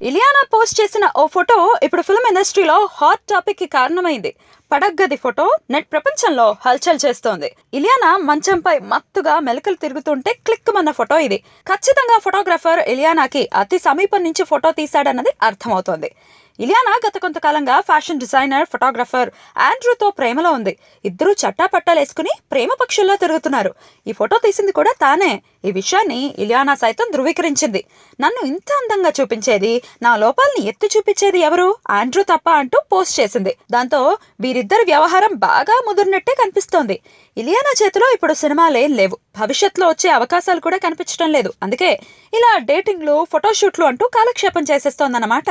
Ileana post చేసిన ఓ photo ఇప్పుడు film ఇండస్ట్రీలో హాట్ టాపిక్ కి కారణమైంది. పడగ్గది ఫోటో నెట్ ప్రపంచంలో హల్చల్ చేస్తోంది. ఇలియానా మంచంపై మత్తుగా మెలకలు తిరుగుతుంటే క్లిక్ ఫోటో ఇది. ఖచ్చితంగా ఫోటోగ్రాఫర్ ఇలియానాకి అతి సమీపం నుంచి ఫోటో తీశాడన్నది అర్థమవుతోంది. ఇలియానా గత కొంతకాలంగా ఫ్యాషన్ డిజైనర్, ఫోటోగ్రాఫర్ ఆండ్రూతో ప్రేమలో ఉంది. ఇద్దరూ చట్టాపట్టాలేసుకుని ప్రేమ పక్షుల్లో తిరుగుతున్నారు. ఈ ఫోటో తీసింది కూడా తానే. ఈ విషయాన్ని ఇలియానా సైతం ధృవీకరించింది. నన్ను ఇంత అందంగా చూపించేది, నా లోపాలని ఎత్తి చూపించేది ఎవరు? ఆండ్రూ తప్ప అంటూ పోస్ట్ చేసింది. దాంతో వీరిద్దరి వ్యవహారం బాగా ముదిరినట్టే కనిపిస్తోంది. ఇలియానా చేతిలో ఇప్పుడు సినిమాలేం లేవు. భవిష్యత్తులో వచ్చే అవకాశాలు కూడా కనిపించడం లేదు. అందుకే ఇలా డేటింగ్లు, ఫోటోషూట్లు అంటూ కాలక్షేపం చేసేస్తోందన్నమాట.